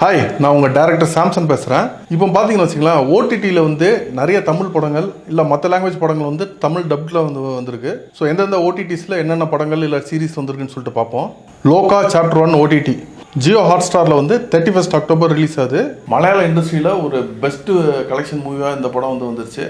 Hi, நான் உங்கள் director Samson பேசுகிறேன். இப்போ பார்த்தீங்கன்னு வச்சுங்களேன், ஓடிடியில் வந்து நிறைய தமிழ் படங்கள் இல்லை மற்ற லாங்குவேஜ் படங்கள் வந்து தமிழ் டப்டில் வந்திருக்கு. ஸோ எந்தெந்த ஓடிடிஸில் என்னென்ன படங்கள் இல்லை சீரிஸ் வந்திருக்குன்னு சொல்லிட்டு பார்ப்போம். லோகா சாப்டர் 1 ஓடிடி ஜியோ ஹாட்ஸ்டாரில் வந்து 31 அக்டோபர் ரிலீஸ் ஆகுது. மலையாள இண்டஸ்ட்ரியில் ஒரு பெஸ்ட்டு கலெக்ஷன் மூவியாக இந்த படம் வந்துருச்சு.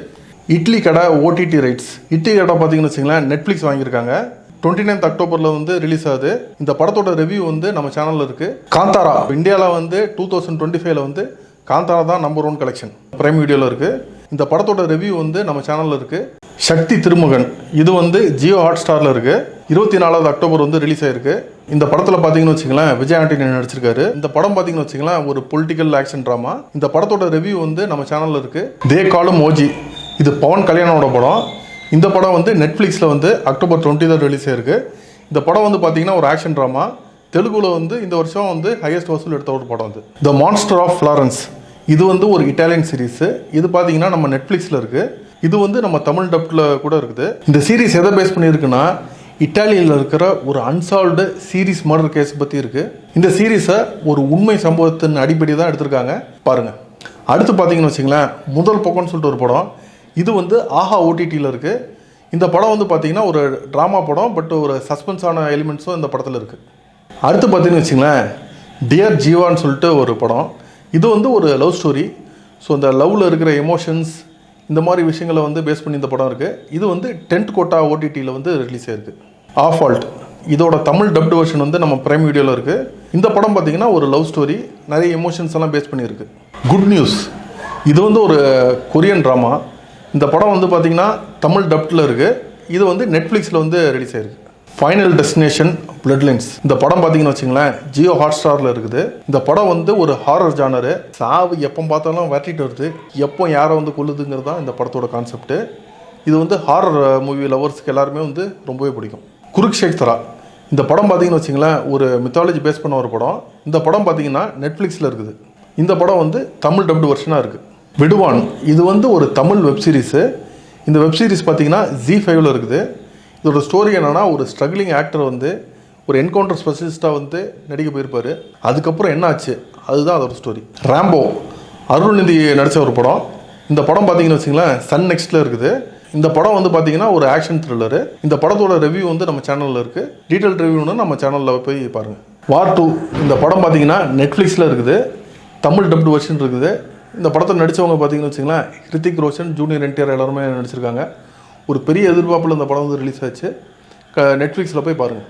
இட்லி கடை ஓடிடி ரைட்ஸ். இட்லி கடை பார்த்தீங்கன்னு வச்சுங்களேன், நெட்ஃப்ளிக்ஸ் வாங்கியிருக்காங்க. 29 அக்டோபரில் வந்து ரிலீஸ் ஆகுது. இந்த படத்தோட ரிவ்யூ வந்து நம்ம சேனலில் இருக்குது. காந்தாரா இந்தியாவில் வந்து 2025 வந்து காந்தாரா தான் நம்பர் 1 கலெக்ஷன் பிரைம் வீடியோவில் இருக்குது. இந்த படத்தோட ரிவ்யூ வந்து நம்ம சேனலில் இருக்குது. சக்தி திருமுகன் இது வந்து ஜியோ ஹாட்ஸ்டாரில் இருக்குது. 24 அக்டோபர் வந்து ரிலீஸ் ஆயிருக்கு. இந்த படத்தில் பார்த்தீங்கன்னு வச்சுங்களேன், விஜய் ஆண்டனி நடிச்சிருக்காரு. இந்த படம் பார்த்தீங்கன்னு வச்சுங்களேன், ஒரு பொலிட்டிக்கல் ஆக்ஷன் ட்ராமா. இந்த படத்தோட ரிவ்யூ வந்து நம்ம சேனலில் இருக்குது. தே காலும் மோஜி இது பவன் கல்யாணோட படம். இந்த படம் வந்து நெட்ஃப்ளிக்ஸில் வந்து அக்டோபர் 20 ரிலீஸ் ஆயிருக்கு. இந்த படம் வந்து பார்த்தீங்கன்னா ஒரு ஆக்ஷன் ட்ராமா. தெலுங்குல வந்து இந்த வருஷம் வந்து ஹையஸ்ட் வசூல் எடுத்த ஒரு படம் அது. த மான்ஸ்டர் ஆஃப் ஃப்ளாரன்ஸ் இது வந்து ஒரு இட்டாலியன் சீரீஸ். இது பார்த்தீங்கன்னா நம்ம நெட்ஃப்ளிக்ஸில் இருக்குது. இது வந்து நம்ம தமிழ் டப்டில் கூட இருக்குது. இந்த சீரீஸ் எதை பேஸ் பண்ணியிருக்குன்னா, இட்டாலியில் இருக்கிற ஒரு அன்சால்வ்டு சீரீஸ் மர்டர் கேஸ் பற்றி இருக்குது. இந்த சீரீஸை ஒரு உண்மை சம்பவத்தின் அடிப்படை தான் எடுத்திருக்காங்க, பாருங்கள். அடுத்து பார்த்தீங்கன்னு வச்சுங்களேன், முதல் பக்கம்னு சொல்லிட்டு ஒரு படம். இது வந்து ஆஹா ஓடிடியில் இருக்குது. இந்த படம் வந்து பார்த்தீங்கன்னா ஒரு ட்ராமா படம், பட் ஒரு சஸ்பென்ஸான எலிமெண்ட்ஸும் இந்த படத்தில் இருக்குது. அடுத்து பார்த்தீங்கன்னு வச்சுங்களேன், டியர் ஜீவான்னு சொல்லிட்டு ஒரு படம். இது வந்து ஒரு லவ் ஸ்டோரி. ஸோ இந்த லவ்வில் இருக்கிற எமோஷன்ஸ் இந்த மாதிரி விஷயங்களை வந்து பேஸ் பண்ணி இந்த படம் இருக்குது. இது வந்து 10th கோட்டா ஓடிடியில் வந்து ரிலீஸ் ஆயிருக்கு. ஆஃபால்ட் இதோட தமிழ் டப்டு வெர்ஷன் வந்து நம்ம பிரைம் வீடியோவில் இருக்குது. இந்த படம் பார்த்தீங்கன்னா ஒரு லவ் ஸ்டோரி, நிறைய எமோஷன்ஸ் எல்லாம் பேஸ் பண்ணியிருக்கு. குட் நியூஸ் இது வந்து ஒரு கொரியன் ட்ராமா. இந்த படம் வந்து பார்த்தீங்கன்னா தமிழ் டப்டில் இருக்குது. இது வந்து நெட்ஃப்ளிக்ஸில் வந்து ரிலீஸ் ஆயிருக்கு. ஃபைனல் டெஸ்டினேஷன் பிளட் லைன்ஸ் இந்த படம் பார்த்தீங்கன்னு வச்சுங்களேன், ஜியோ ஹாட்ஸ்டாரில் இருக்குது. இந்த படம் வந்து ஒரு ஹாரர் ஜானரு. சாவு எப்போ பார்த்தாலும் வரட்டிட்டு வருது, எப்போ யாரை வந்து கொல்லுதுங்கிறது தான் இந்த படத்தோட கான்செப்ட்டு. இது வந்து ஹாரர் மூவி லவர்ஸ்க்கு எல்லாருமே வந்து ரொம்பவே பிடிக்கும். குருக்ஷேத்ரா இந்த படம் பார்த்தீங்கன்னு வச்சுங்களேன், ஒரு மித்தாலஜி பேஸ் பண்ண ஒரு படம். இந்த படம் பார்த்தீங்கன்னா நெட்ஃப்ளிக்ஸில் இருக்குது. இந்த படம் வந்து தமிழ் டப்டு வெர்ஷனாக இருக்குது. விடுவான் இது வந்து ஒரு தமிழ் வெப்சீரிஸு. இந்த வெப்சீரிஸ் பார்த்தீங்கன்னா ஜி5ல் இருக்குது. இதோட ஸ்டோரி என்னென்னா, ஒரு ஸ்ட்ரகிளிங் ஆக்டர் வந்து ஒரு என்கவுண்டர் ஸ்பெஷலிஸ்ட்டாக வந்து நடிக்க போயிருப்பார். அதுக்கப்புறம் என்ன ஆச்சு அதுதான் அதோட ஸ்டோரி. ராம்போ அருள்நிதி நடித்த ஒரு படம். இந்த படம் பார்த்தீங்கன்னு வச்சுங்களேன், சன் நெக்ஸ்ட்டில் இருக்குது. இந்த படம் வந்து பார்த்தீங்கன்னா ஒரு ஆக்ஷன் த்ரில்லரு. இந்த படத்தோட ரிவ்யூ வந்து நம்ம சேனலில் இருக்குது. டீட்டெயில் ரிவ்யூன்னு நம்ம சேனலில் போய் பாருங்கள். வார் 2 இந்த படம் பார்த்தீங்கன்னா நெட்ஃப்ளிக்ஸில் இருக்குது. தமிழ் டப்டு வெர்ஷன் இருக்குது. இந்த படத்தை நடித்தவங்க பார்த்தீங்கன்னு வச்சுங்களேன், ஹிருத்திக் ரோஷன், ஜூனியர் என்டிஆர் எல்லாருமே நடிச்சிருக்காங்க. ஒரு பெரிய எதிர்பார்ப்பில் இந்த படம் வந்து ரிலீஸ் ஆச்சு. நெட்ஃப்ளிக்ஸில் போய் பாருங்கள்.